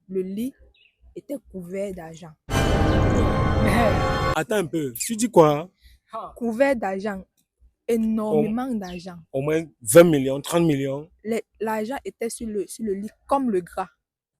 le lit était couvert d'argent. Attends un peu, tu dis quoi? Couvert d'argent, énormément d'argent. Au moins 20 millions, 30 millions. L'argent était sur le lit comme le gras.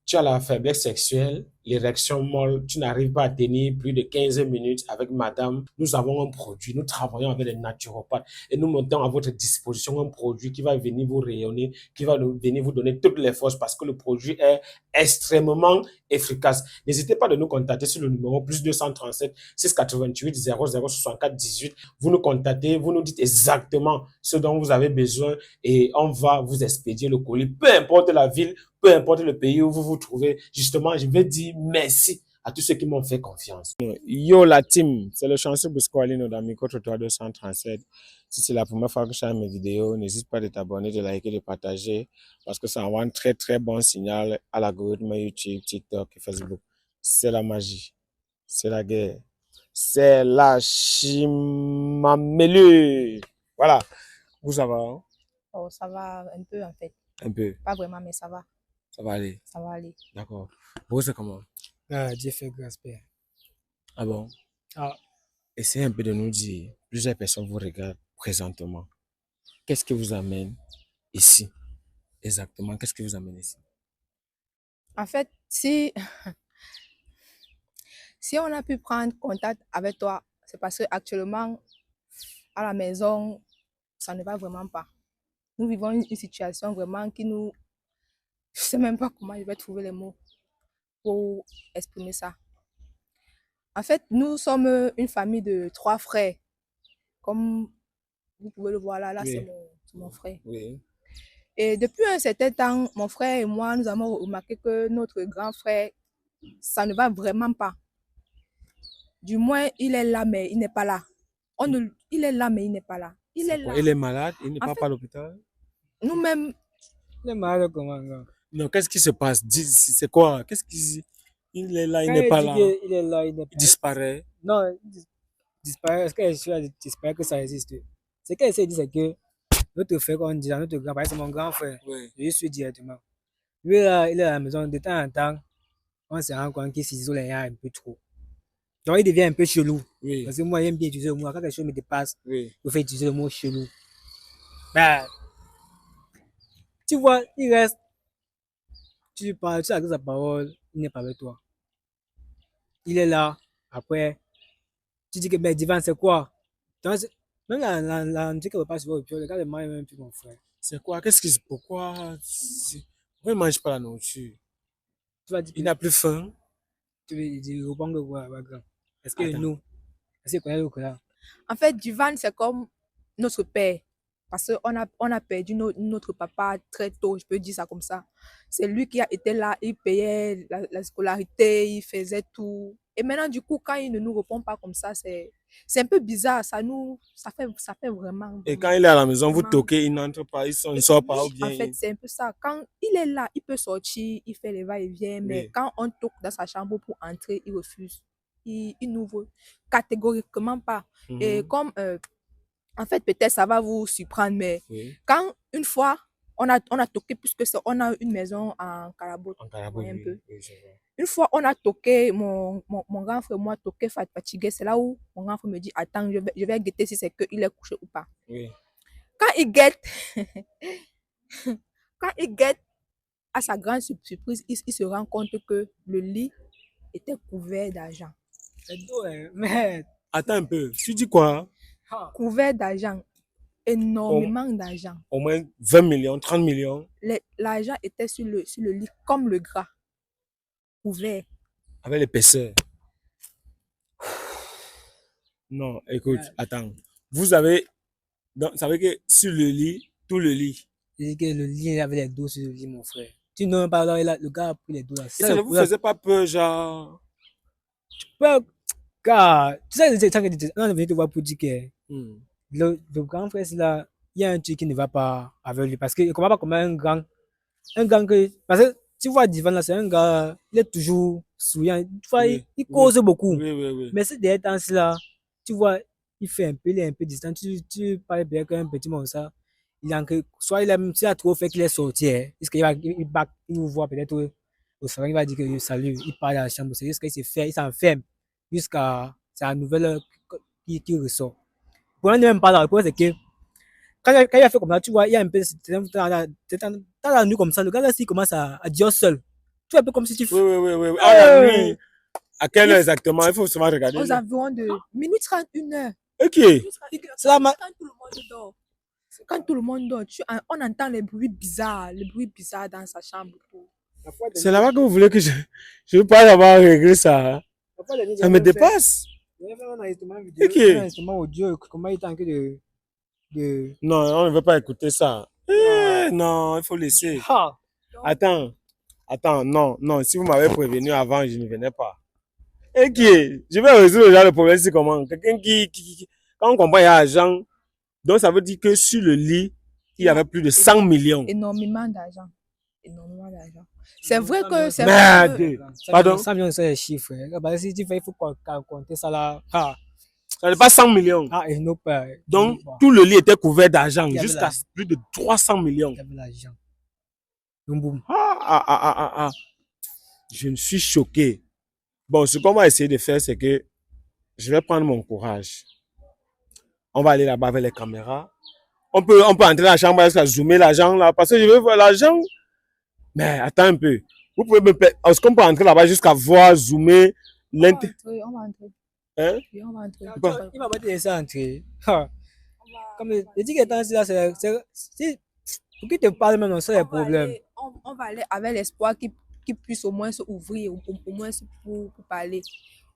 Tu as la faiblesse sexuelle, l'érection molle, tu n'arrives pas à tenir plus de 15 minutes avec madame. Nous avons un produit, nous travaillons avec les naturopathes et nous mettons à votre disposition un produit qui va venir vous rayonner, qui va venir vous donner toutes les forces parce que le produit est extrêmement efficace. N'hésitez pas de nous contacter sur le numéro plus 237 688 0064 18. Vous nous contactez, vous nous dites exactement ce dont vous avez besoin et on va vous expédier le colis, peu importe la ville, peu importe le pays où vous vous trouvez. Justement, je vais dire merci à tous ceux qui m'ont fait confiance. Yo la team, c'est le chanceux Bousqualino d'Amico Trottoir 237. Si c'est la première fois que je fais mes vidéos, n'hésite pas de t'abonner, de liker, de partager parce que ça envoie un très très bon signal à l'algorithme YouTube, TikTok et Facebook. C'est la magie, c'est la guerre, c'est la chimamelu. Voilà, vous ça va hein? Oh, ça va un peu en fait. Un peu. Pas vraiment, mais ça va. Ça va aller. Ça va aller. D'accord. Vous, c'est comment? Ah, Dieu fait grâce, Père. Ah bon? Ah, Essayez un peu de nous dire, plusieurs personnes vous regardent présentement. Qu'est-ce qui vous amène ici? Exactement, qu'est-ce qui vous amène ici? En fait, si on a pu prendre contact avec toi, c'est parce que actuellement à la maison, ça ne va vraiment pas. Nous vivons une situation vraiment qui nous... Je ne sais même pas comment je vais trouver les mots pour exprimer ça. En fait, nous sommes une famille de 3 frères. Comme vous pouvez le voir là, Oui. c'est mon frère. Oui. Et depuis un certain temps, mon frère et moi, nous avons remarqué que notre grand frère, ça ne va vraiment pas. Du moins, il est là, mais il n'est pas là. Il est là, mais il n'est pas là. Il est là. Il est malade, il n'est En pas fait, à l'hôpital. Nous-mêmes, il est malade comment, gars? Non, qu'est-ce qui se passe? C'est quoi? Qu'est-ce qui... Il est là, il Quand n'est il pas dit là. qu'il est là, il n'est Il pas disparaît. Non, disparaît. Est-ce qu'elle disparaît que ça existe? Ce qu'elle essaie de dire, c'est que notre frère, quand on dit, notre grand frère, c'est mon grand frère. Oui. Je suis directement. Lui, là, il est à la maison de temps en temps. On se rend compte qu'il s'isole un peu trop. Donc, il devient un peu chelou. Oui. Parce que moi, j'aime bien utiliser le mot. Quand quelque chose me dépasse, Oui. je fais utiliser le mot chelou. Ben, tu vois, il reste. Tu parles, tu as sa parole, il n'est pas avec toi. Il est là. Après, tu dis que ben, divan, c'est quoi? Donc, même la musique ne veut pas se voir au pied. Le gars, le mal même plus mon frère. C'est quoi? Qu'est-ce qui se... Pourquoi? Pourquoi il ne mange pas la nourriture? Tu vas dire, Il n'a plus faim? tu veux dire, répondre que quoi, grand? Est-ce que Attends. nous, est-ce qu'il connaît le là? en fait, Divan, c'est comme notre père. Parce qu'on a perdu notre papa très tôt, je peux dire ça comme ça. C'est lui qui a été là, il payait la scolarité, il faisait tout. Et maintenant, du coup, quand il ne nous répond pas comme ça, c'est un peu bizarre. Ça fait vraiment... Et quand il est à la maison, vous vraiment- toquez, il n'entre pas, il ne sort pas ou Oui, bien... en fait, c'est un peu ça. Quand il est là, il peut sortir, il fait les va-et-vient, mais Oui. quand on toque dans sa chambre pour entrer, il refuse. Il n'ouvre catégoriquement pas. Et comme, en fait, peut-être ça va vous surprendre, mais Oui. quand une fois, on a toqué, puisque on a une maison en Carabote, En Carabobo, un oui, peu. oui, je vois. Une fois, on a toqué, mon grand frère, moi, toqué fatigué. C'est là où mon grand frère me dit, attends, je vais guetter si c'est qu'il est couché ou pas. Oui. Quand il guette, quand il guette, à sa grande surprise, il se rend compte que le lit était couvert d'argent. C'est dos, mais. Attends un peu, tu dis quoi? Couvert d'argent, énormément d'argent. Au moins 20 millions, 30 millions. L'argent était sur le lit comme le gras, couvert. Avec l'épaisseur. Non, écoute, attends. Vous avez... Donc, ça veut que sur le lit, tout le lit. Je dis que le lit il avait les dos sur le lit, mon frère. Tu n'as pas là, le gars a pris les dos là. Ça ne vous faisait pas peur, genre... Ouais, car, tu sais, c'est ça que on est venu te voir pour dire que le grand frère, c'est là, il y a un truc qui ne va pas avec lui. Parce qu'il ne comprend pas comment un grand que. Parce que tu vois, Divan là, c'est un gars, il est toujours souriant. Tu vois, Oui, il cause beaucoup. Oui, oui, oui. Mais ces derniers temps là, tu vois, il est un peu distant. Tu parles bien qu'un petit monde ça. Il soit il a trop fait qu'il est sorti. Est-ce qu'il va, il nous voit peut-être au salon, il va dire que salut, il part dans la chambre, c'est juste qu'il se fait, il s'enferme jusqu'à sa nouvelle qui ressort. Le problème n'est même pas là, le problème c'est que quand il a fait comme ça, tu vois, il y a un peu, dans la nuit comme ça, le gars là, s'il commence à dire seul, tu vois un peu comme si tu Oui, oui, oui, oui. Ah, la nuit. À quelle heure exactement? Il faut seulement regarder. Aux Là. environs de minuit 30, 1 heure. Ok. c'est la ma- Quand tout le monde dort. Quand tout le monde dort, on entend les bruits bizarres dans sa chambre. C'est là-bas que vous voulez que je ne veux pas avoir réglé ça. Hein. Ça me dépasse. Il y avait un enregistrement vidéo, Ok. un enregistrement audio, comment il était en train de... Non, on ne veut pas écouter ça. Eh, non, il faut laisser. Ah, Attends, non. Si vous m'avez prévenu avant, je ne venais pas. Ok. Je vais résoudre le genre de problème, c'est comment? Quelqu'un quand on comprend, il y a l'argent. Donc, ça veut dire que sur le lit, il y avait plus de 100 millions. Énormément d'argent. C'est vrai que... Merde. Pardon? 100 millions, c'est les chiffres. Hein. Bah, si tu fais, il faut compter ça là. Ah, Ça n'est pas 100 millions. ah et non pas. Donc, tout le lit était couvert d'argent, Il y avait jusqu'à l'argent. plus de 300 millions. Il y avait l'argent. Boum, boum. Ah. Je me suis choqué. Bon, ce qu'on va essayer de faire, c'est que je vais prendre mon courage. On va aller là-bas avec les caméras. On peut entrer dans la chambre jusqu'à zoomer l'argent là, parce que je veux voir l'argent. Mais attends un peu. Vous pouvez me permettre. Est-ce qu'on peut entrer là-bas jusqu'à voir, zoomer On va entrer. Hein? Oui, on va entrer. Il m'a pas laissé entrer. Ah. Comme je dis que tant là, c'est pour qu'il te parle même, c'est le problème. On va aller avec l'espoir qu'il puisse au moins s'ouvrir, au moins pour parler.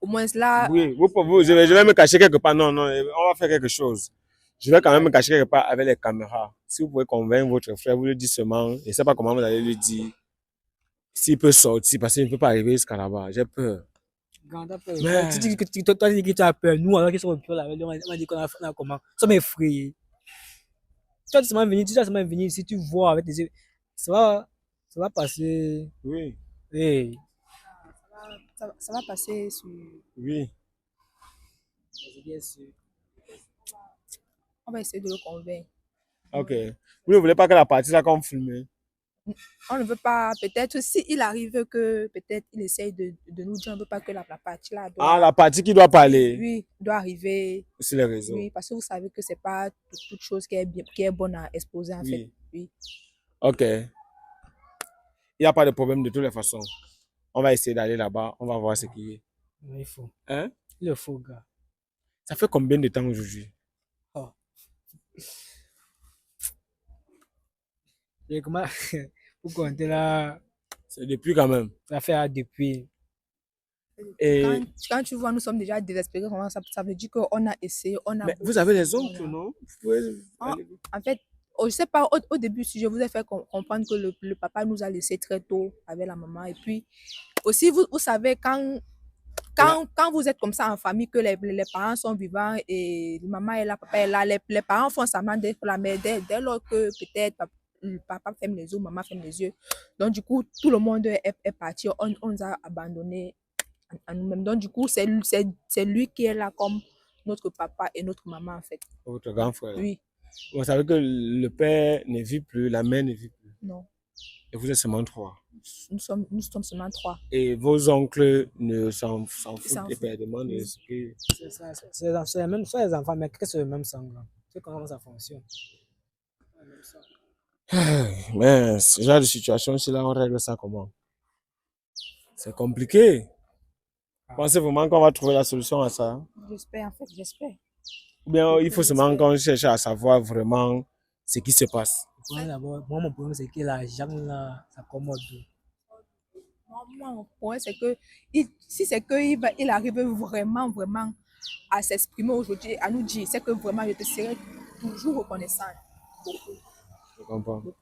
Au moins là, Oui, je vais me cacher quelque part. Non, on va faire quelque chose. Je vais quand même me cacher quelque part avec les caméras. Si vous pouvez convaincre votre frère, vous le dites seulement. Je ne sais pas comment vous allez lui dire. S'il peut sortir, parce qu'il ne peut pas arriver jusqu'à là-bas. J'ai peur. Quand t'as peur, Mais- tu dis que toi, tu dis que tu as peur. Nous, alors qu'ils sont peur là, on m'a dit qu'on a comment? Nous sommes effrayés. Tu vas seulement venir, si tu vois avec tes yeux, ça va passer. Oui, Hey. ça va passer sur... oui. C'est bien sûr. On va essayer de le convaincre. Ok. Vous ne voulez pas que la partie là qu'on filme? On ne veut pas, peut-être, s'il arrive que peut-être il essaye de nous dire, on ne veut pas que la partie là doit... Ah, la partie qui doit parler Oui, doit arriver. sur les réseaux. Oui, parce que vous savez que c'est pas toute chose qui est bonne à exposer en fait. Oui. Ok. Il n'y a pas de problème de toutes les façons. On va essayer d'aller là-bas. On va voir ce qu'il y a. Il faut. Hein? Il faut, gars. Ça fait combien de temps aujourd'hui? Oh. Et comment, pour compter là, C'est depuis quand même. ça fait depuis. Et... Quand tu vois, nous sommes déjà désespérés, ça veut dire qu'on a essayé, on a... Mais vous avez les oncles, non? Vous pouvez aller- En fait, je sais pas, au début, si je vous ai fait comprendre que le papa nous a laissé très tôt avec la maman. Et puis, aussi, vous savez, quand vous êtes comme ça en famille, que les parents sont vivants et maman est là, papa est là, les parents font semblant d'être là, mais dès lors que peut-être papa ferme les yeux, maman ferme les yeux. Donc, du coup, tout le monde est parti, on nous a abandonnés à nous-mêmes. Donc, du coup, c'est lui qui est là comme notre papa et notre maman, en fait. Votre grand frère. Oui, Vous savez que le père ne vit plus, la mère ne vit plus. non. Et vous êtes seulement 3. Nous sommes seulement 3. Et vos oncles ne s'en s'en foutent foutent. éperdument de ce que... C'est les mêmes, soit les enfants, mais que c'est le même sang. Là. Tu sais comment ça fonctionne. Mais ce genre de situation, si là, on règle ça comment? C'est compliqué. Pensez vraiment qu'on va trouver la solution à ça? J'espère, en fait, j'espère. Ou bien il faut seulement qu'on cherche à savoir vraiment ce qui se passe. Moi, mon problème, c'est que l'argent, là, ça commode. Moi, mon point, c'est que si c'est qu'il arrive vraiment à s'exprimer aujourd'hui, à nous dire, c'est que vraiment, je te serai toujours reconnaissant. Beaucoup. Je comprends. Donc,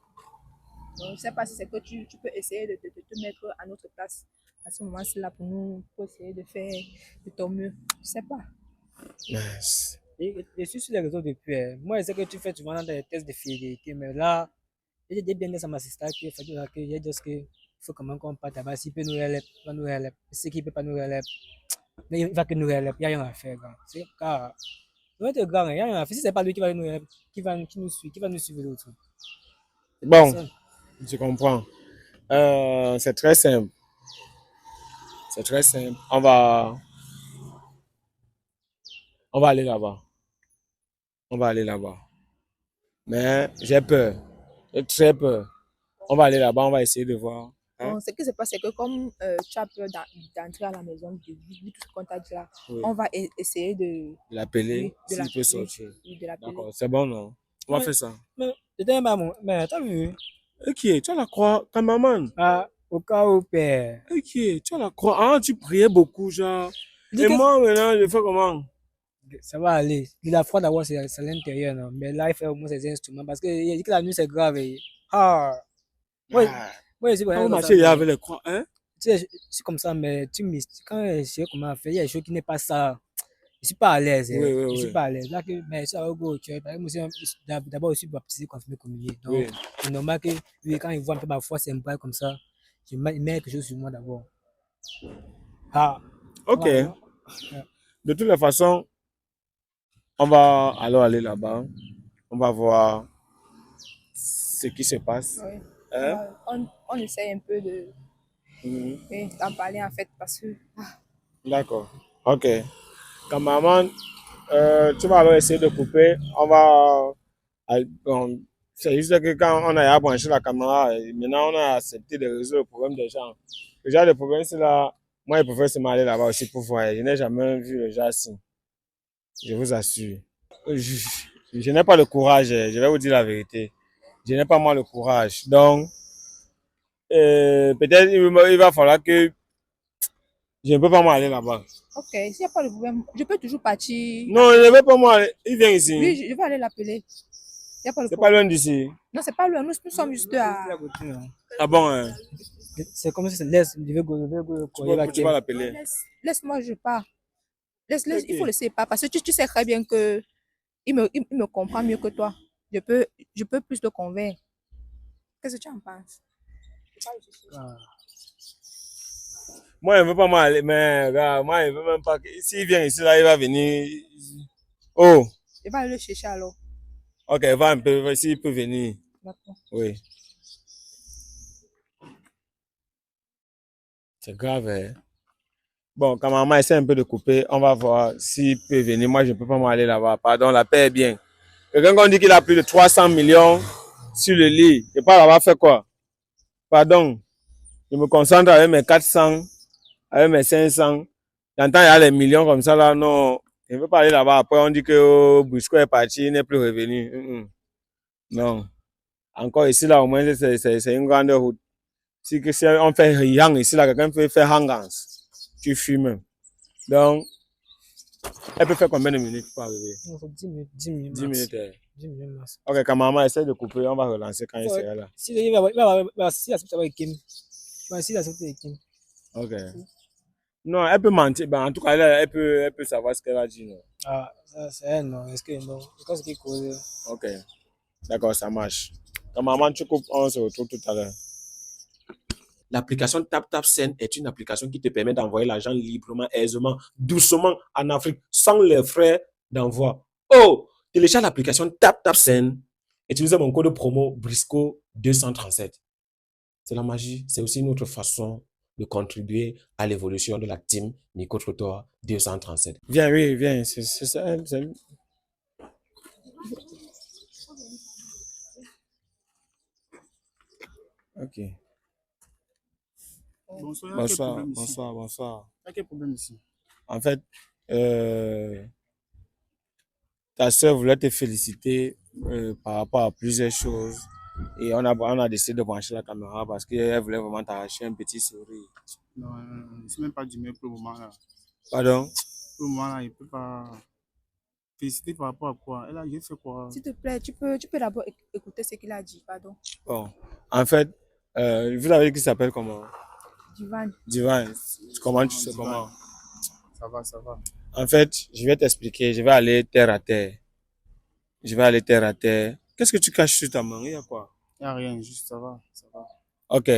je ne sais pas si c'est que tu peux essayer de te mettre à notre place à ce moment-là pour nous, pour essayer de faire de ton mieux. Je ne sais pas. Yes. Et je suis sur les réseaux depuis. Moi, je sais que tu fais souvent dans des tests de fidélité, mais là, j'ai bien dit à ma sister que j'ai dit qu'il faut quand même qu'on parte là-bas. S'il peut nous relève, il va nous relève. Si il ne peut pas nous relève, mais il va que nous relève. Il n'y a rien à faire, gars. C'est car, il va être grand, il n'y a rien à faire. Si ce n'est pas lui qui va nous relève, qui va nous suivre l'autre. Bon, je comprends. C'est très simple. C'est très simple. On va aller là-bas. On va aller là-bas. Mais j'ai peur. J'ai très peur. On va aller là-bas, on va essayer de voir. Hein? Bon, ce qui se passe, c'est que comme tu as peur d'entrer à la maison, de vivre tout ce qu'on t'a dit là, Oui. on va essayer de, L'appeler, oui, de s'il peut oui, sortir. oui, de l'appeler. D'accord, c'est bon, non? On va faire ça. Mais c'était maman. Mais t'as vu? Ok, tu as la croix, ta maman. Ah, au cas où, père. Ok, tu as la croix. Ah, tu priais beaucoup, genre. Dis Et que moi, maintenant, je fais comment? ça va aller. Il a froid d'abord, c'est à l'intérieur, non? Mais là, il fait au moins ses instruments parce qu'il a dit que la nuit, c'est grave. Ah, ouais, Ah, ouais, c'est quand vous comme ça, marchez, il y mais avait les croix, hein? tu sais, je suis comme ça, mais tu me quand je sais comment faire, il y a des choses qui n'est pas ça. Je suis pas à l'aise, Oui, oui, je suis oui. pas à l'aise. Là, mais ça va go, tu vois, moi aussi, d'abord, je suis baptisé, confirmé, communié. Donc, Oui. c'est normal que, lui, quand il voit un peu ma foi, c'est un peu comme ça. Il met quelque chose sur moi d'abord. Ah, Ok. ouais, ouais. De toutes les façons, on va alors aller là-bas. On va voir ce qui se passe. Oui. Hein? On essaye un peu Mhm. oui, d'en parler en fait parce que D'accord. Ok. Cameraman, tu vas alors essayer de couper. On va. Bon, c'est juste que quand on a branché la caméra, maintenant on a accepté de résoudre le problème des gens. Le genre de problème, c'est là. Moi, je préfère seulement aller là-bas aussi pour voir. Je n'ai jamais vu le genre ainsi. Je vous assure. Je n'ai pas le courage, je vais vous dire la vérité. Je n'ai pas moi le courage. Donc, peut-être il va falloir que je ne peux pas m'aller là-bas. ok, s'il n'y a pas de problème, je peux toujours partir. Non, je ne vais pas m'aller. Il vient ici. Oui, je vais aller l'appeler. Il n'y a pas de C'est pas problème. loin d'ici. Non, c'est pas loin. Nous sommes juste à. Ah bon, hein? C'est comme si c'est laisse, je vais go, Tu vas l'appeler. Laisse-moi, je pars. Il faut Ok. laisser pas parce que tu sais très bien que il me comprend mieux que toi. Je peux plus le convaincre. Qu'est-ce que tu en penses? Ah. Moi, je ne veux pas m'aller, mais gars, moi, je ne veux même pas. S'il vient ici, là, il va venir. Oh, Je vais aller le chercher alors. ok, va un peu, s'il peut venir. D'accord. Oui. C'est grave, hein? Bon, quand maman essaie un peu de couper, on va voir s'il peut venir. Moi, je ne peux pas m'aller là-bas. Pardon, la paix est bien. Quelqu'un qu'on dit qu'il a plus de 300 millions sur le lit. Je pas là-bas faire quoi? Pardon. Je me concentre avec mes 400, avec mes 500. J'entends, il y a les millions comme ça là. Non, je ne veux pas aller là-bas. Après, on dit que oh, Busco est parti, il n'est plus revenu. Non. Encore ici, là, au moins, c'est une grande route. Si on fait Yang ici, là, quelqu'un peut faire Hangans. Tu fumes. Donc, elle peut faire combien de minutes pour arriver? Non, c'est 10 minutes, 10 minutes 10 max. minutes. 10 minutes max. Ok, quand maman essaie de couper, on va relancer quand il Ouais. sera là. Si il accepte avec Kim. Si il accepte avec Kim. Ok. Non, elle peut mentir. Ben, en tout cas, elle peut savoir ce qu'elle a dit. Non? Ah, ça, c'est elle, non. Est-ce que non? C'est quoi ce qui cause? Ok. D'accord, ça marche. Quand maman, tu coupes, on se retrouve tout à l'heure. L'application TapTapSend est une application qui te permet d'envoyer l'argent librement, aisément, doucement en Afrique, sans les frais d'envoi. Oh, télécharge l'application TapTapSend. Utilisez mon code promo Brisco237. C'est la magie. C'est aussi une autre façon de contribuer à l'évolution de la team Micro-Trottoir 237. Viens, oui, viens. C'est ça. Ok. Bonsoir, Bonsoir, bonsoir, bonsoir. il y a quel problème ici? En fait, ta soeur voulait te féliciter par rapport à plusieurs choses. Et on a décidé de brancher la caméra parce qu'elle voulait vraiment t'arracher un petit sourire. Non, c'est même pas du même pour le moment là. Pardon? Pour le moment là, il ne peut pas féliciter par rapport à quoi? Elle a j'ai fait quoi? S'il te plaît, tu peux d'abord écouter ce qu'il a dit, pardon. Bon. En fait, vous avez dit qu'il s'appelle comment? Divan. Divan. Comment tu sais Divan. comment? Ça va, ça va. En fait, je vais t'expliquer. Je vais aller terre à terre. Je vais aller terre à terre. Qu'est-ce que tu caches sur ta main? Il y a quoi? Il n'y a rien, juste ça va, ça va. Ok.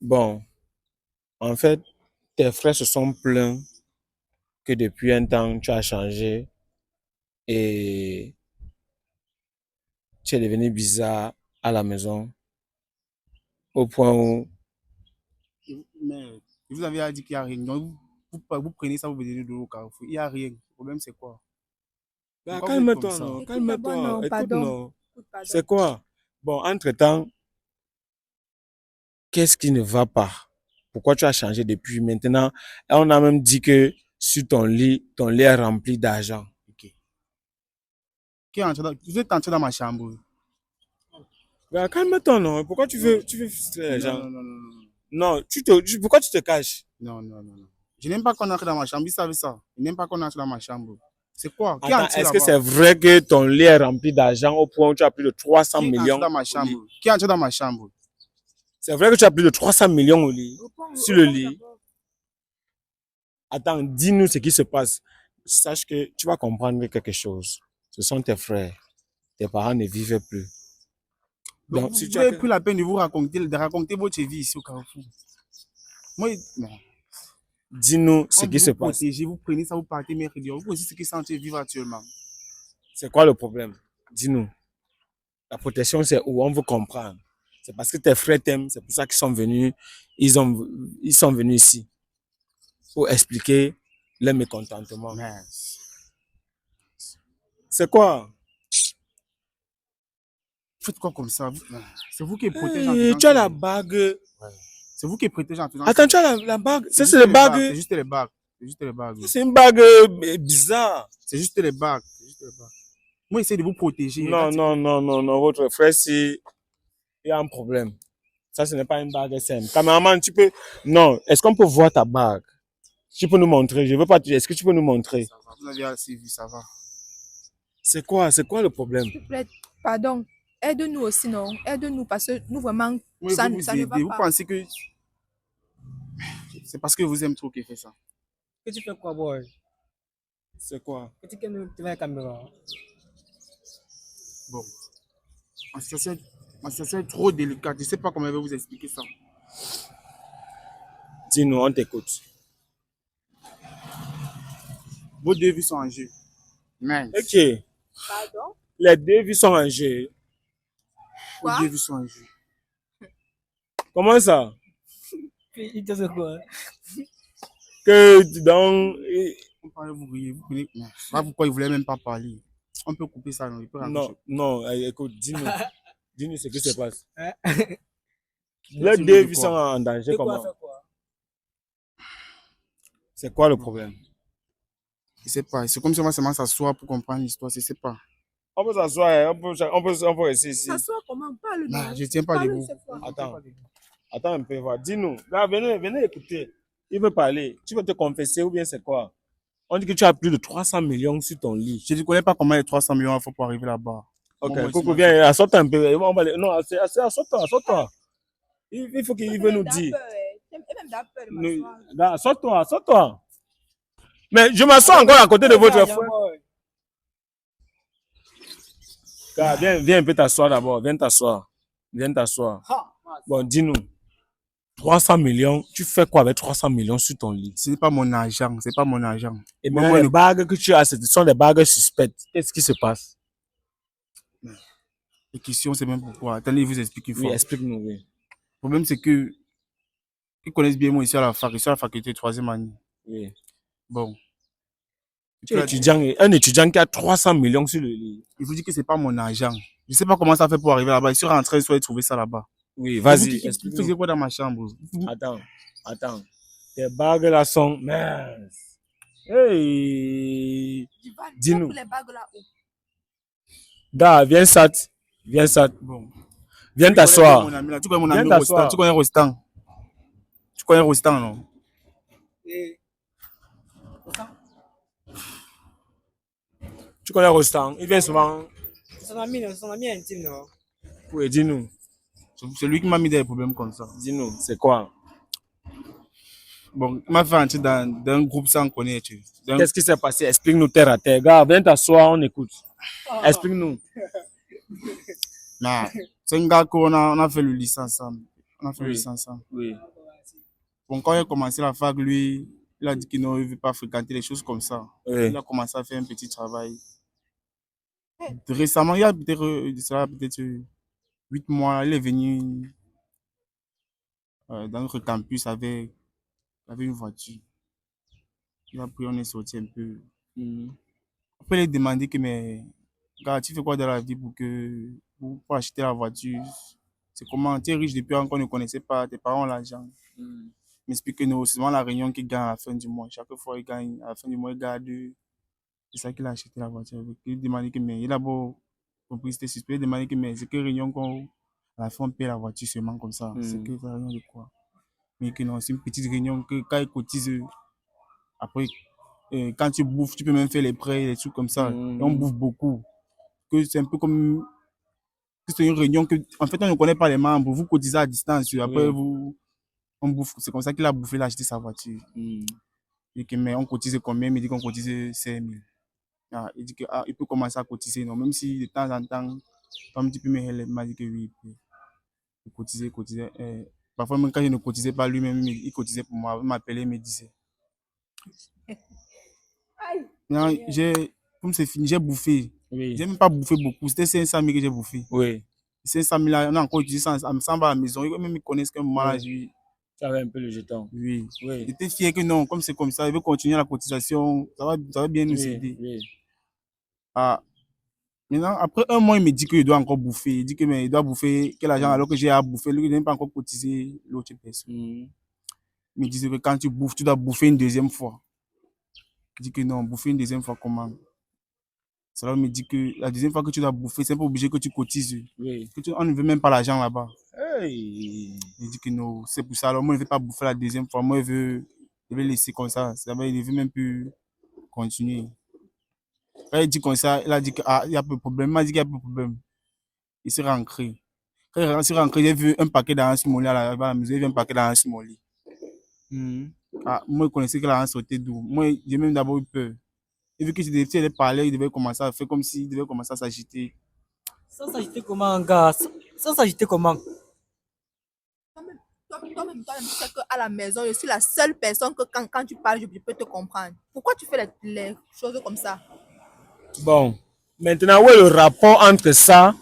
Bon. En fait, tes frères se sont plaints que depuis un temps, tu as changé et tu es devenu bizarre à la maison au point où... Mais Et vous avez dit qu'il n'y a rien. Donc, vous prenez ça, vous venez de l'eau au Carrefour. Il n'y a rien. Le problème, c'est quoi? Bah, Pourquoi vous êtes comme calme-toi, ça? non. Écoute d'abord, Calme-toi. non, Écoute, pardon. non. Écoute, pardon. C'est quoi? Bon, entre-temps, qu'est-ce qui ne va pas? Pourquoi tu as changé depuis maintenant? Et on a même dit que sur ton lit est rempli d'argent. Ok. Vous êtes entré dans ma chambre. Bah, calme-toi, non. Pourquoi tu veux frustrer les Non, gens? non, non, non, non. Non, pourquoi tu te caches? Non, non, non, non. Je n'aime pas qu'on entre dans ma chambre. Vous savez ça. Je n'aime pas qu'on entre dans ma chambre. C'est quoi? Qui est Attends, entré est-ce que là-bas? c'est vrai que ton lit est rempli d'argent au point où tu as plus de 300 Qui est entré millions dans ma au lit? chambre? Qui est entré dans ma chambre? C'est vrai que tu as plus de 300 millions au lit, sur le Réponds lit. d'abord. Attends, dis-nous ce qui se passe. Sache que tu vas comprendre quelque chose. Ce sont tes frères. Tes parents ne vivent plus. Donc, Donc, si vous tu as avez que- pris la peine de raconter votre vie ici au Carrefour. Moi, non. dis-nous ce On qui veut se vous passe. protéger, vous prenez ça, vous partez mercredi. Vous aussi ce qui sont en train de vivre actuellement. C'est quoi le problème? Dis-nous. La protection, c'est où on veut comprendre. C'est parce que tes frères t'aiment, c'est pour ça qu'ils sont venus. Ils sont venus ici pour expliquer leur mécontentement. Mais, C'est quoi? faites quoi comme ça? C'est vous qui protégez en faisant Tu as ça. la bague. C'est vous qui protégez en faisant Attends, ça. tu as la bague. Ça, juste c'est les les bagues. C'est juste les bagues. C'est juste les bagues. C'est une bague bizarre. C'est juste les bagues. C'est juste les bagues. Moi, j'essaie de vous protéger. Non, non, non, non, non. Votre frère, si il y a un problème. Ça, ce n'est pas une bague simple. Cameraman, tu peux. Non, est-ce qu'on peut voir ta bague? Tu peux nous montrer. Je veux pas. Est-ce que tu peux nous montrer? Ça va. Vous avez assez vu, ça va. C'est quoi? C'est quoi le problème? S'il te plaît, pardon. Aide-nous aussi, non? Aide-nous parce que nous, vraiment, Moi, ça, je veux vous ça ne va aider. Vous pas. pensez que c'est parce que vous aimez trop qu'il fait ça. Que tu fais quoi, boy? C'est quoi? Que tu aimes la caméra? Bon. Ma situation est trop délicate. Je ne sais pas comment je vais vous expliquer ça. Dis-nous, on t'écoute. Vos deux vies sont en jeu. Mince. Ok. Pardon? Les deux vies sont en jeu. Vos Quoi? deux vies sont en jeu. Comment ça? Il te dit quoi? Que donc. On parle, vous riez, vous prenez. Non. Voilà pourquoi il ne voulait même pas parler. On peut couper ça, non? Il peut raccrocher. Non, non, écoute, dis-nous. Dis-nous ce qui se passe. Hein? Les deux vies sont en danger, De quoi comment? faire quoi? C'est quoi le problème? Je ne sais pas. C'est comme si on va seulement s'asseoir pour comprendre l'histoire. Je ne sais pas. On peut s'asseoir, hein, on peut rester ici. Ça soit comment? Parle, non? Non, je ne tiens pas Parle debout. cette fois. Attends un peu, voir. Dis-nous. Là, venez écouter. Il veut parler. Tu veux te confesser ou bien c'est quoi? On dit que tu as plus de 300 millions sur ton lit. Je ne connais pas comment les 300 millions il faut pour arriver là-bas. Ok, Bon, moi, Coco, c'est viens, assois-toi un peu. On va aller. Non, assois-toi. Il faut qu'il veut nous dire. Et même d'appel, Là, assois-toi. Mais je m'assois encore à côté de votre frère. Gars, viens un peu t'asseoir d'abord. Viens t'asseoir. Bon, dis-nous. 300 millions, tu fais quoi avec 300 millions sur ton lit? Ce n'est pas mon argent. C'est pas mon argent. Et Moi, maintenant, les bagues que tu as, ce sont des bagues suspectes. Qu'est-ce qui se passe? Les questions, c'est même pourquoi. Attendez, je vous explique une Oui, fois. explique-nous, oui. Le problème, c'est que ils connaissent bien moi ici à la fac. Je suis à la faculté 3e année. Oui. Bon. Tu es un étudiant qui a 300 millions sur le lit. Il vous dit que c'est pas mon argent. Je ne sais pas comment ça fait pour arriver là-bas. Je suis rentré, je suis allé trouver ça là-bas. Oui, Vous vas-y, qui explique-nous. faisiez quoi dans ma chambre? Attends. Tes bagues là sont minces. Hey! Dis-nous. Les bagues là-haut. Gars, viens ça. Bon. Viens Tu t'asseoir. connais mon ami là. Tu connais mon Viens ami t'asseoir. Rostan. Tu connais Rostan. Tu connais Rostan, non? Tu connais Rostand. Il vient souvent. C'est son ami intime, non? Oui, dis-nous. C'est lui qui m'a mis des problèmes comme ça. Dis-nous, c'est quoi? Bon, il m'a fait entrer dans un groupe sans connaître. Qu'est-ce qui s'est passé? Explique-nous terre à terre. Gars, viens t'asseoir, on écoute. Explique-nous. Non. C'est un gars qu'on a fait le lycée ensemble. On a fait le Oui. lycée ensemble. Oui. Bon, quand il a commencé la fac, lui, il a dit qu'il ne veut pas fréquenter les choses comme ça. Oui. Il a commencé à faire un petit travail. Récemment, il y a peut-être 8 mois, il est venu dans notre campus avec Il avait une voiture. Il a pris, on est sorti un peu. Après, il a demandé que, mais, gars, tu fais quoi dans la vie pour acheter la voiture? C'est comment? Tu es riche depuis qu'on ne connaissait pas, tes parents ont l'argent. Il m'explique que non, c'est souvent la réunion qui gagne à la fin du mois. Chaque fois, il gagne, à la fin du mois, il gagne. C'est ça qu'il a acheté la voiture avec. Il demandait que, mais, il a beau compris, c'était suspect, il demandait que, mais, c'est que réunion qu'on, à la fin, on paie la voiture seulement comme ça. C'est que la réunion de quoi? Mais que non, c'est une petite réunion que quand il cotise, après, quand tu bouffes, tu peux même faire les prêts, des trucs comme ça. Et on bouffe beaucoup. Que c'est un peu comme que c'est une réunion que, en fait, on ne connaît pas les membres. Vous cotisez à distance. Après, on bouffe. C'est comme ça qu'il a bouffé, il a acheté sa voiture. Et que, mais on cotise combien? Il me dit qu'on cotise 5 000. Ah, il dit que, il peut commencer à cotiser. Non, même si de temps en temps, comme tu peux me il m'a dit que oui, il peut cotiser. Parfois, même quand je ne cotisais pas lui-même, il cotisait pour moi. Il m'appelait, il me disait. Non, comme c'est fini, j'ai bouffé. Oui. J'ai même pas bouffé beaucoup. C'était 500 000 que j'ai bouffé. Oui. 500 000, on a encore utilisé ça. Ça me semble à la maison. Même ils connaissent qu'un moment là, Tu avais un peu le jeton. oui. Oui. J'étais fier que non, comme c'est comme ça, il veut continuer la cotisation. Ça va bien nous aider. Oui. Ah. Maintenant, après un mois, il me dit qu'il doit encore bouffer. Il dit que mais il doit bouffer quel argent alors que j'ai à bouffer. Lui, il n'a pas encore cotisé l'autre personne. Il me disait que quand tu bouffes, tu dois bouffer une deuxième fois. Il dit que non, bouffer une deuxième fois comment? Cela me dit que la deuxième fois que tu dois bouffer, c'est pas obligé que tu cotises. Oui. On ne veut même pas l'argent là-bas. Hey. Il dit que non, c'est pour ça. Alors moi, je ne vais pas bouffer la deuxième fois. Moi, je vais laisser comme ça. Il ne veut même plus continuer. Quand il dit comme ça, il a dit qu'il y a peu de problème. Il m'a dit qu'il y a peu de problème. Il s'est rentré. Quand il s'est rentré, j'ai vu un paquet dans un smolly à la maison. Il a vu un paquet dans un smolly. Moi, je connaissais qu'il a sauté d'où. Moi, j'ai même d'abord eu peur. Et vu que si il parlait, il devait commencer à faire comme s'il devait commencer à s'agiter. Ça s'agiter comment, gars? Ça s'agiter comment? Toi-même, tu sais qu'à la maison, je suis la seule personne que quand tu parles, je peux te comprendre. Pourquoi tu fais les choses comme ça? Bon, maintenant, où est le rapport entre ça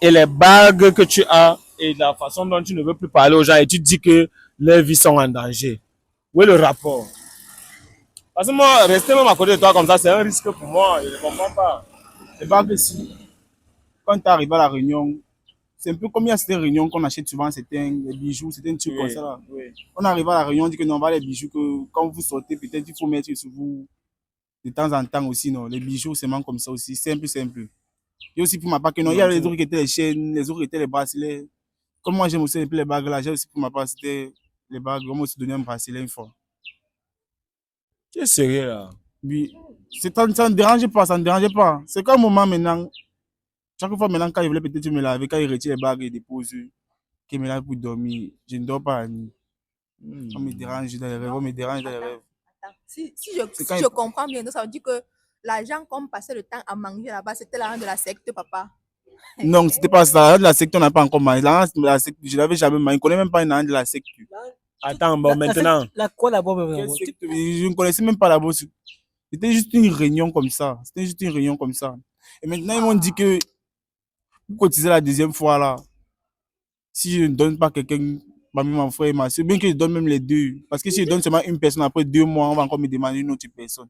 et les bagues que tu as et la façon dont tu ne veux plus parler aux gens et tu dis que leurs vies sont en danger? Où est le rapport? Parce que moi, rester même à côté de toi comme ça, c'est un risque pour moi. Je ne comprends pas. Les bagues, si, quand tu arrives à la réunion, c'est un peu comme il y a cette réunion qu'on achète souvent, c'était des bijoux, c'était un truc comme ça. Là. Oui. On arrive à la réunion, on dit que non, on va les bijoux, que quand vous sortez, peut-être il faut mettre sur vous de temps en temps aussi. Non. Les bijoux, c'est même comme ça aussi, simple. Et aussi pour ma part, que non, il y a les autres qui étaient les chaînes, les autres qui étaient les bracelets. Comme moi, j'aime aussi un peu les bagues là, j'ai aussi pour ma part, c'était les bagues. On m'a aussi donné un bracelet une fois. Tu es sérieux là? Oui, ça ne dérange pas, ça ne dérange pas. C'est qu'à un moment maintenant, chaque fois maintenant, quand il voulait peut-être me laver, quand il retire les bagues et dépose, qu'il me lave pour dormir, je ne dors pas la nuit. On me dérange dans les rêves, on me dérange dans les rêves. Attends, si je comprends bien, donc ça veut dire que l'argent qu'on passait le temps à manger là-bas, c'était l'argent de la secte, papa. Non, c'était pas ça. L'argent de la secte, on n'a pas encore mangé. L'argent de la secte, je l'avais jamais mangé. Je ne connais même pas une argent de la secte. Attends, bon, maintenant. La quoi d'abord? Je ne connaissais même pas la bourse. C'était juste une réunion comme ça. C'était juste une réunion comme ça. Et maintenant, ils m'ont dit que vous cotisez la deuxième fois là. Si je ne donne pas quelqu'un, parmi mon frère et ma soeur, bien que je donne même les deux. Parce que si je donne seulement une personne, après 2 mois, on va encore me demander une autre personne.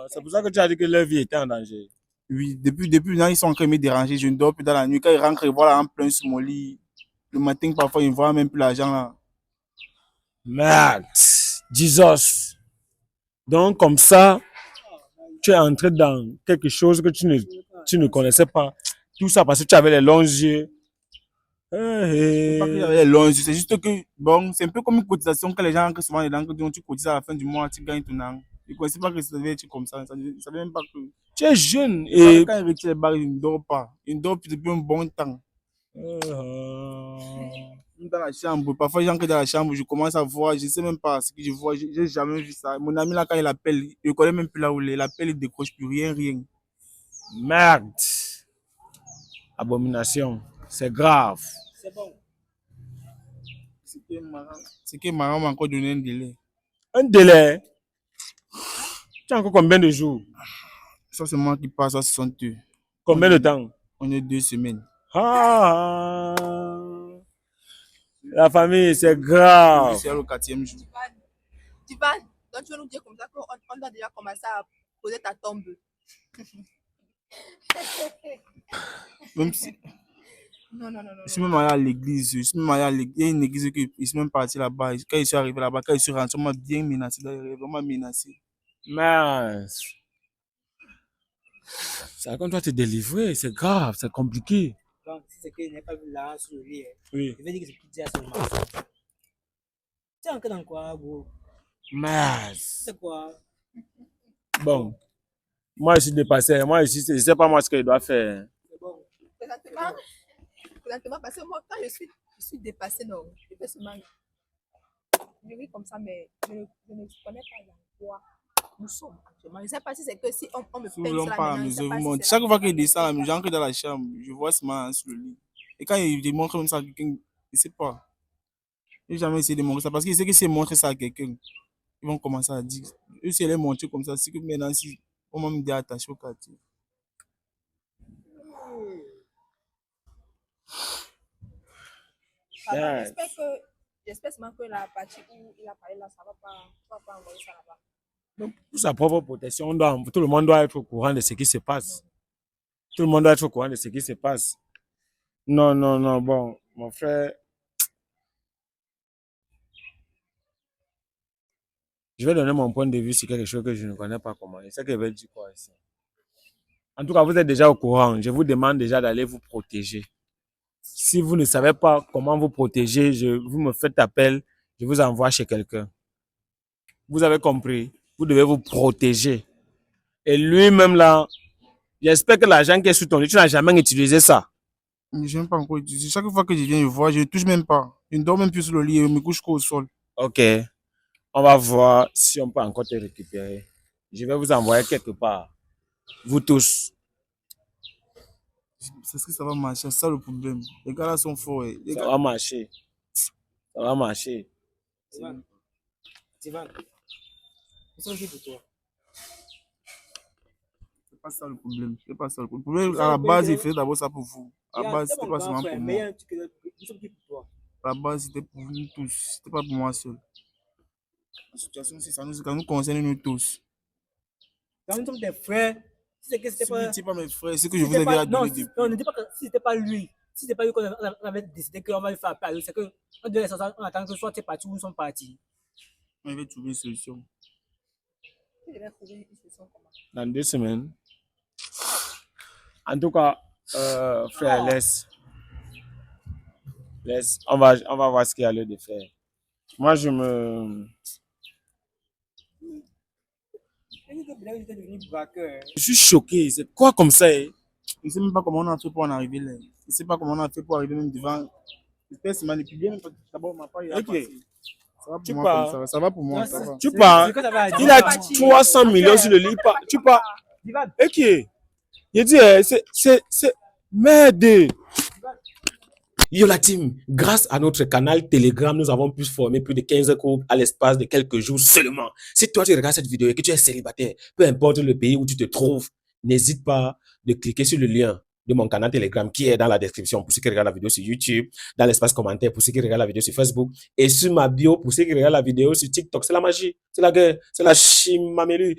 C'est pour ça que tu as dit que leur vie était en danger. Oui, depuis maintenant, ils sont en train de me déranger. Je ne dors plus dans la nuit. Quand ils rentrent, ils voient là en plein sur mon lit. Le matin, parfois, ils ne voient même plus l'argent là. Merde. Jesus. Donc, comme ça, tu es entré dans quelque chose que tu ne connaissais pas. Tout ça parce que tu avais les longs yeux. C'est pas que j'avais les longs yeux, c'est juste que, bon, c'est un peu comme une cotisation que les gens rentrent souvent dedans, que tu cotises à la fin du mois, tu gagnes ton an. Ils ne connaissaient pas que ça devait être comme ça. Ils ne savaient même pas que. Tu es jeune et. Quand ils retirent les barres, ils ne dorment pas. Ils ne dorment plus depuis un bon temps. Dans la chambre, parfois j'entre dans la chambre, je commence à voir, je ne sais même pas ce que je vois, je n'ai jamais vu ça. Mon ami là, quand il appelle, je ne connais même plus là où il est, il appelle, il ne décroche plus, rien. Merde. Abomination. C'est grave. C'est bon. C'est que maman m'a encore donné un délai. Un délai? Tu as encore combien de jours? Ça, c'est moi qui passe à 60 heures. Combien de temps? On est 2 semaines. La famille, c'est grave. C'est le 4e jour. Divan, donc tu veux nous dire comme ça qu'on on doit déjà commencer à poser ta tombe. Même si, Non, non, non, non. je suis même allé à l'église. Je suis même allé à l'église. Il y a une église que je suis même parti là-bas. Quand je suis arrivé là-bas, quand je suis rentré, on m'a bien menacé dans les rêves. On m'a menacé. Mince. C'est quand toi te délivrer, c'est grave, c'est compliqué. Donc, si c'est que je n'ai pas vu là sur le lit, Oui. je vais dire que c'est qui dit à seulement. Tu es encore dans quoi, gros? Mince. C'est quoi? Bon. Moi, je suis dépassé. Moi, je sais pas moi ce que je dois faire. C'est bon. Présentement, parce que moi, quand je suis dépassée, non, je fais seulement. Je vis comme ça, mais je ne connais pas dans quoi nous sommes actuellement. Je ne sais pas si c'est que si on me Si peine vous voulez, on cela part à la maintenant, je ne sais maison, pas vous si montrez. c'est Chaque la fois qu'il famille, descend, je sais j'entre dans la chambre, je vois ce man sur le lit. Et quand il démontre comme ça à quelqu'un, je ne sais pas. Je n'ai jamais essayé de montrer ça parce qu'il sait que si il montre ça à quelqu'un, ils vont commencer à dire. Eux, si elle est montrée comme ça, c'est que maintenant, si on m'a mis attaché au quartier. pas. Yes. J'espère seulement que la partie où il a parlé là, ça ne va pas envoyer ça là-bas. Donc, pour sa propre protection, tout le monde doit être au courant de ce qui se passe. Tout le monde doit être au courant de ce qui se passe. Non, non, non, bon, mon frère. Je vais donner mon point de vue sur quelque chose que je ne connais pas comment. C'est ce que je vais dire quoi ici. En tout cas, vous êtes déjà au courant. Je vous demande déjà d'aller vous protéger. Si vous ne savez pas comment vous protéger, vous me faites appel, je vous envoie chez quelqu'un. Vous avez compris? Vous devez vous protéger. Et lui-même là, j'espère que l'argent qui est sur ton lit, tu n'as jamais utilisé ça. Mais je n'ai pas encore utilisé. Chaque fois que je viens le voir, je ne touche même pas. Je ne dors même plus sur le lit, je me couche qu'au sol. Ok. On va voir si on peut encore te récupérer. Je vais vous envoyer quelque part. Vous tous. C'est ce que ça va marcher, c'est ça le problème. Les gars là sont forts. Les Ça gars, va marcher. Ça va marcher. Divan, ils sont qui pour toi? c'est pas ça le problème. C'est pas ça le problème. Le problème, Ça, à la le base, problème, il faisait d'abord ça pour vous. À la Regarde, base, c'est c'était mon pas grand seulement frère, pour mais il y moi. a un truc que ils sont qui pour toi? À la base, c'était pour nous tous. C'était pas pour moi seul. La situation, c'est ça nous concerne nous tous. Quand nous sommes des frères, si c'est que c'était Si vous pas. n'étiez pas mes frères, c'est que Si je vous c'était ai déjà pas. Non, donné depuis. non, ne dis pas que si c'était pas lui. Si c'était pas lui qu'on avait décidé qu'on va lui faire appel à lui, c'est que on devait on attend que soit tu es parti ou ils sont partis. On avait trouvé une solution. Je vais trouver une solution comment. Dans 2 semaines. En tout cas, frère, laisse. On va voir ce qu'il y a lieu de faire. Moi, Il dit que Bilal était devenu braqueur. je suis choqué. C'est quoi comme ça? Je ne sais même pas comment on a fait pour en arriver là. Je ne sais pas comment on a fait pour arriver même devant. J'espère que c'est manipulé. Même d'abord, ma part, il a Ok. passé. Ça va pour Tu moi pars. comme ça. Ça va pour moi. Non, Ça va. Tu pars. C'est ce que t'avais à dire. Il a 300 millions sur le lit. Tu pars. Divan, Ok. Il dit, c'est merde. Yo la team, grâce à notre canal Telegram, nous avons pu former plus de 15 groupes à l'espace de quelques jours seulement. Si toi tu regardes cette vidéo et que tu es célibataire, peu importe le pays où tu te trouves, n'hésite pas de cliquer sur le lien de mon canal Telegram qui est dans la description pour ceux qui regardent la vidéo sur YouTube, dans l'espace commentaire pour ceux qui regardent la vidéo sur Facebook et sur ma bio pour ceux qui regardent la vidéo sur TikTok. C'est la magie, c'est la guerre, c'est la chimamelu.